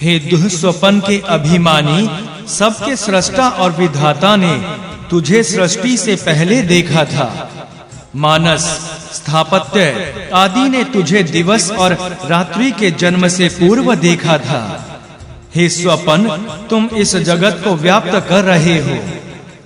हे दुःस्वप्न के अभिमानी, सबके सृष्टा और विधाता ने तुझे सृष्टि से पहले देखा था। मानस, स्थापत्य आदि ने तुझे दिवस और रात्रि के जन्म से पूर्व देखा था। हे स्वपन, तुम इस जगत को व्याप्त कर रहे हो।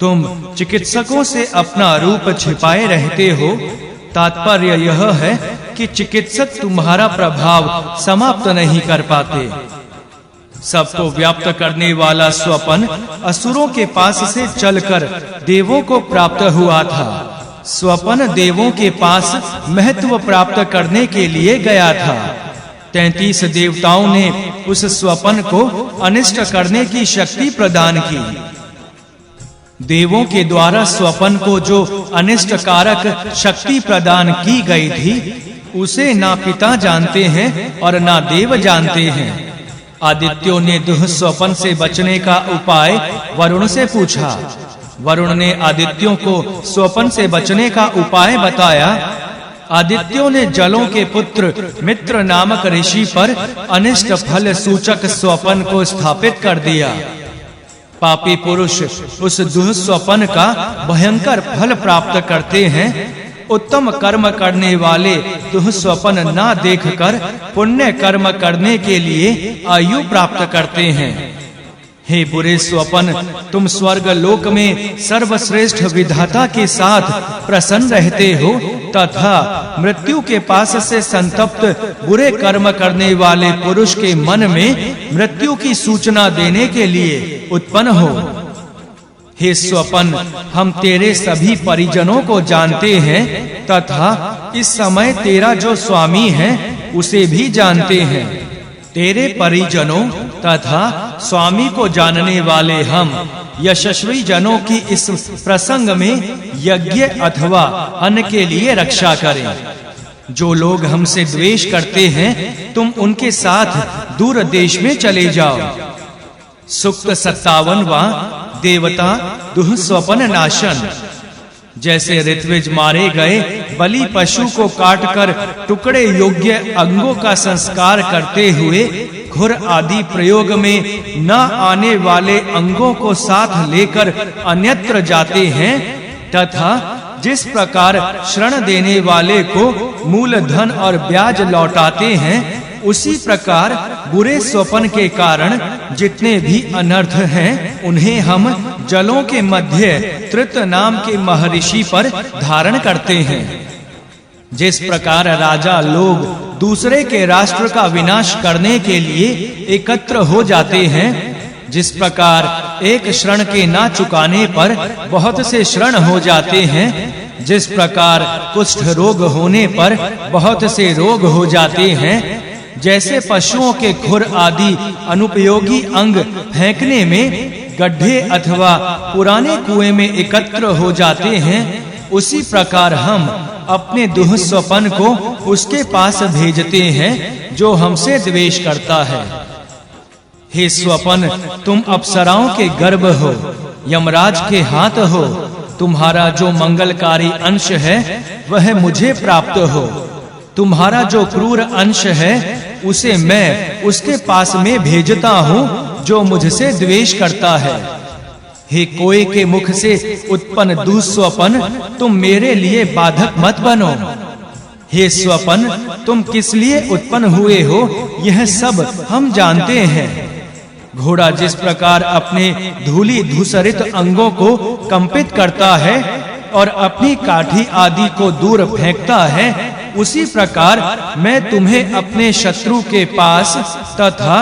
तुम चिकित्सकों से अपना रूप छिपाए रहते हो। तात्पर्य यह है कि चिकित्सक तुम्हारा प्रभाव समाप्त नहीं कर पाते। सबको व्याप्त करने वाला स्वपन असुरों के पास से चलकर देवों को प्राप्त हुआ था। स्वपन देवों के पास महत्व प्राप्त करने के लिए गया था। 33 देवताओं ने उस स्वपन को अनिष्ट करने की शक्ति प्रदान की। देवों के द्वारा स्वपन को जो अनिष्ट कारक शक्ति प्रदान की गई थी, उसे ना पिता जानते हैं और ना देव जानते हैं। आदित्यों ने दुःस्वप्न से बचने का उपाय वरुण से पूछा। वरुण ने आदित्यों को स्वपन से बचने का उपाय बताया। आदित्यों ने जलों के पुत्र मित्र नामक ऋषि पर अनिष्ट फल सूचक स्वपन को स्थापित कर दिया। पापी पुरुष उस दुःस्वप्न का भयंकर फल प्राप्त करते हैं। उत्तम कर्म करने वाले दुःस्वप्न ना देखकर पुण्य कर्म करने के लिए आयु प्राप्त करते हैं। हे बुरे स्वपन, तुम स्वर्ग लोक में सर्वश्रेष्ठ विधाता के साथ प्रसन्न रहते हो तथा मृत्यु के पास से संतप्त बुरे कर्म करने वाले पुरुष के मन में मृत्यु की सूचना देने के लिए उत्पन्न हो। हे स्वपन, हम तेरे सभी परिजनों को जानते हैं तथा इस समय तेरा जो स्वामी है उसे भी जानते हैं। तेरे परिजनों तथा स्वामी को जानने वाले हम यशस्वी जनों की इस प्रसंग में यज्ञ अथवा अन्न के लिए रक्षा करें। जो लोग हमसे द्वेष करते हैं, तुम उनके साथ दूर देश में चले जाओ। सूक्त 57वां देवता दुःस्वप्न नाशन। जैसे ऋत्विज मारे गए बलि पशु को काटकर टुकड़े योग्य अंगों का संस्कार करते हुए घुर आदि प्रयोग में न आने वाले अंगों को साथ लेकर अन्यत्र जाते हैं, तथा जिस प्रकार शरण देने वाले को मूल धन और ब्याज लौटाते हैं, उसी प्रकार बुरे स्वप्न के कारण जितने भी अनर्थ हैं, उन्हें हम जलों के मध्य त्रित नाम के महर्षि पर धारण करते हैं। जिस प्रकार राजा लोग दूसरे के राष्ट्र का विनाश करने के लिए एकत्र हो जाते हैं, जिस प्रकार एक शरण के ना चुकाने पर बहुत से शरण हो जाते हैं, जिस प्रकार कुष्ठ रोग होने पर बहुत से रोग हो जाते हैं, जैसे पशुओं के खुर आदि अनुपयोगी अंग फेंकने में गड्ढे अथवा पुराने कुएं में एकत्र हो जाते हैं, उसी प्रकार हम अपने दुःस्वप्न को उसके पास भेजते हैं जो हमसे द्वेष करता है। हे स्वपन, तुम अप्सराओं के गर्भ हो, यमराज के हाथ हो। तुम्हारा जो मंगलकारी अंश है वह मुझे प्राप्त हो। तुम्हारा जो क्रूर अंश है उसे मैं उसके पास में भेजता हूँ जो मुझसे द्वेष करता है। हे कोए के मुख से उत्पन्न दुःस्वप्न, तुम मेरे लिए बाधक मत बनो। हे स्वपन, तुम किस लिए उत्पन्न हुए हो यह सब हम जानते हैं। घोड़ा जिस प्रकार अपने धूली धूसरित अंगों को कंपित करता है और अपनी काठी आदि को दूर फेंकता है, उसी प्रकार मैं तुम्हें अपने शत्रु के पास तथा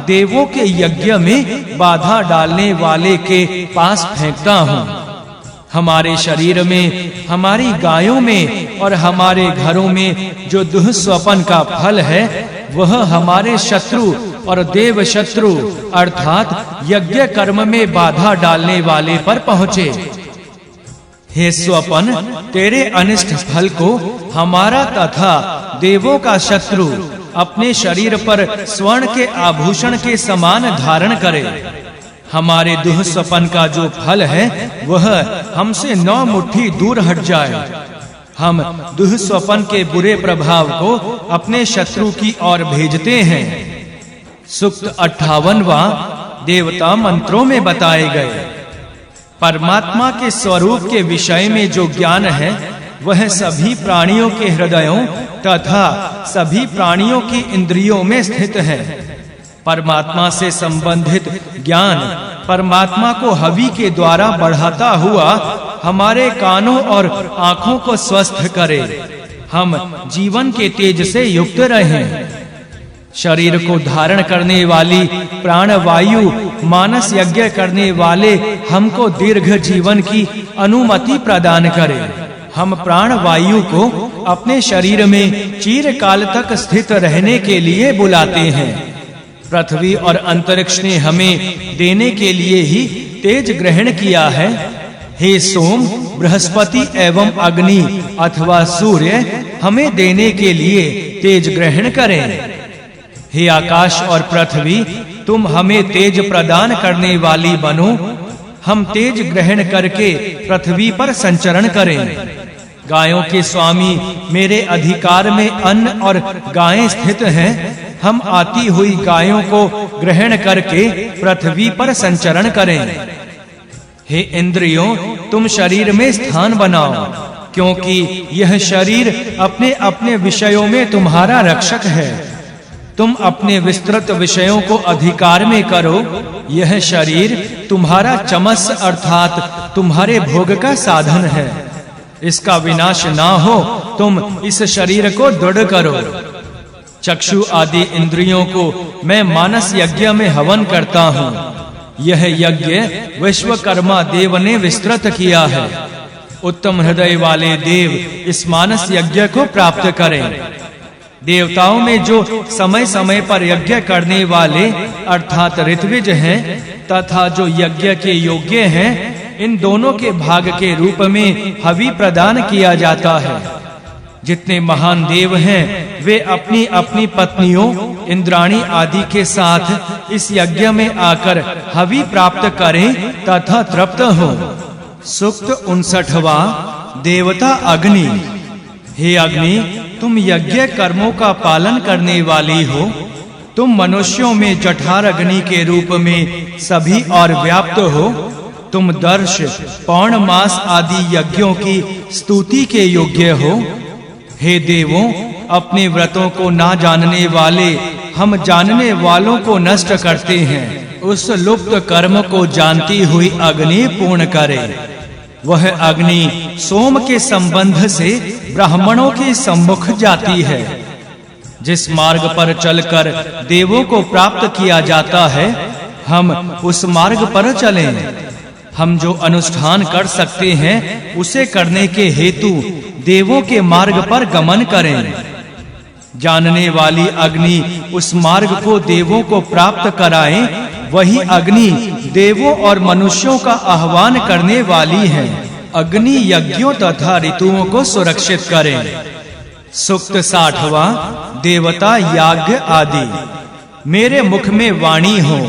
देवों के यज्ञ में बाधा डालने वाले के पास फेंकता हूँ। हमारे शरीर में, हमारी गायों में और हमारे घरों में जो दुःस्वप्न का फल है, वह हमारे शत्रु और देव शत्रु अर्थात यज्ञ कर्म में बाधा डालने वाले पर पहुँचे। हे स्वपन, तेरे अनिष्ट फल को हमारा तथा देवों का शत्रु अपने शरीर पर स्वर्ण के आभूषण के समान धारण करे। हमारे दुःस्वप्न का जो फल है वह हमसे 9 मुट्ठी दूर हट जाए। हम दुःस्वप्न के बुरे प्रभाव को अपने शत्रु की ओर भेजते हैं। सूक्त 58वां देवता मंत्रों में बताए गए। परमात्मा के स्वरूप के विषय में जो ज्ञान है वह सभी प्राणियों के हृदयों तथा सभी प्राणियों की इंद्रियों में स्थित है। परमात्मा से संबंधित ज्ञान परमात्मा को हवि के द्वारा बढ़ाता हुआ हमारे कानों और आँखों को स्वस्थ करे, हम जीवन के तेज से युक्त रहें। शरीर को धारण करने वाली प्राण वायु मानस यज्ञ करने वाले हमको दीर्घ जीवन की अनुमति प्रदान करे। हम प्राण वायु को अपने शरीर में चिरकाल तक स्थित रहने के लिए बुलाते हैं। पृथ्वी और अंतरिक्ष ने हमें देने के लिए ही तेज ग्रहण किया है। हे सोम, बृहस्पति एवं अग्नि अथवा सूर्य हमें देने के लिए तेज ग्रहण करें। हे आकाश और पृथ्वी, तुम हमें तेज प्रदान करने वाली बनो। हम तेज ग्रहण करके पृथ्वी पर संचरण करें। गायों के स्वामी मेरे अधिकार में अन्न और गायें स्थित हैं। हम आती हुई गायों को ग्रहण करके पृथ्वी पर संचरण करें। हे इंद्रियों, तुम शरीर में स्थान बनाओ, क्योंकि यह शरीर अपने अपने विषयों में तुम्हारा रक्षक है। तुम अपने विस्तृत विषयों को अधिकार में करो। यह शरीर तुम्हारा चमस अर्थात तुम्हारे भोग का साधन है। इसका विनाश ना हो, तुम इस शरीर को दृढ़ करो। चक्षु आदि इंद्रियों को मैं मानस यज्ञ में हवन करता हूँ। यह यज्ञ विश्वकर्मा देव ने विस्तृत किया है। उत्तम हृदय वाले देव इस मानस यज्ञ को प्राप्त करें। देवताओं में जो समय समय पर यज्ञ करने वाले अर्थात ऋत्विज हैं तथा जो यज्ञ के योग्य हैं, इन दोनों के भाग के रूप में हवि प्रदान किया जाता है। जितने महान देव हैं वे अपनी अपनी पत्नियों इंद्राणी आदि के साथ इस यज्ञ में आकर हवि प्राप्त करें तथा तृप्त हों। सूक्त 59वां देवता अग्नि। हे अग्नि, तुम यज्ञ कर्मों का पालन करने वाली हो। तुम मनुष्यों में जठार अग्नि के रूप में सभी और व्याप्त हो। तुम दर्श, पौर्णमास आदि यज्ञों की स्तुति के योग्य हो। हे देवों, अपने व्रतों को ना जानने वाले हम जानने वालों को नष्ट करते हैं। उस लुप्त कर्म को जानती हुई अग्नि पूर्ण करे। वह अग्नि सोम के संबंध से ब्राह्मणों के सम्मुख जाती है। जिस मार्ग पर चलकर देवों को प्राप्त किया जाता है, हम उस मार्ग पर चलें। हम जो अनुष्ठान कर सकते हैं उसे करने के हेतु देवों के मार्ग पर गमन करें। जानने वाली अग्नि उस मार्ग को देवों को प्राप्त कराए। वही अग्नि देवों और मनुष्यों का आह्वान करने वाली है। अग्नि यज्ञों तथा ऋतुओं को सुरक्षित करें। सूक्त 60वां देवता याज्ञ आदि। मेरे मुख में वाणी हो,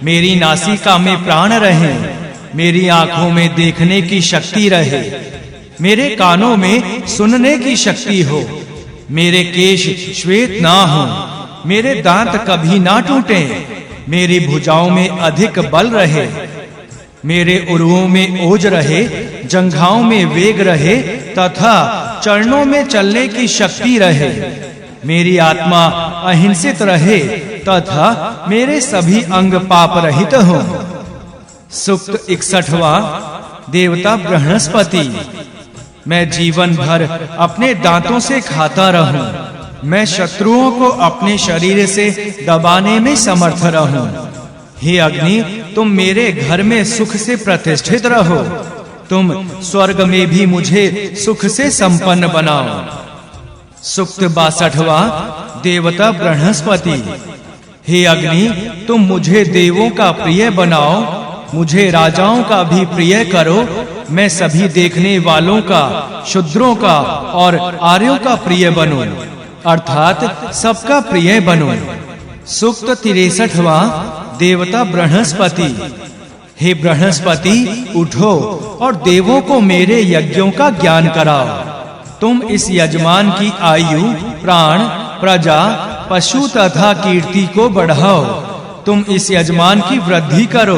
मेरी नासिका में प्राण रहे, मेरी आंखों में देखने की शक्ति रहे, मेरे कानों में सुनने की शक्ति हो, मेरे केश श्वेत ना हो, मेरे दांत कभी ना टूटे, मेरी भुजाओं में अधिक बल रहे, मेरे उरुओं में ओज रहे, जंघाओं में वेग रहे तथा चरणों में चलने की शक्ति रहे, मेरी आत्मा अहिंसित रहे तथा मेरे सभी अंग पाप रहित हो। सूक्त 61वां देवता बृहस्पति। मैं जीवन भर अपने दांतों से खाता रहूं। मैं शत्रुओं को अपने शरीर से दबाने में समर्थ रहूं। हे अग्नि, तुम मेरे घर में सुख से प्रतिष्ठित रहो। तुम स्वर्ग में भी मुझे सुख से संपन्न बनाओ। सूक्त 62वां देवता बृहस्पति। हे अग्नि, तुम मुझे देवों का प्रिय बनाओ, मुझे राजाओं का भी प्रिय करो। मैं सभी देखने वालों का, शूद्रों का और आर्यों का प्रिय बनूं, अर्थात सबका प्रिय बनूं। सूक्त 63वां देवता बृहस्पति। हे बृहस्पति, उठो और देवों को मेरे यज्ञों का ज्ञान कराओ। तुम इस यजमान की आयु, प्राण, प्रजा पशु तथा कीर्ति को बढ़ाओ। तुम इस यजमान की वृद्धि करो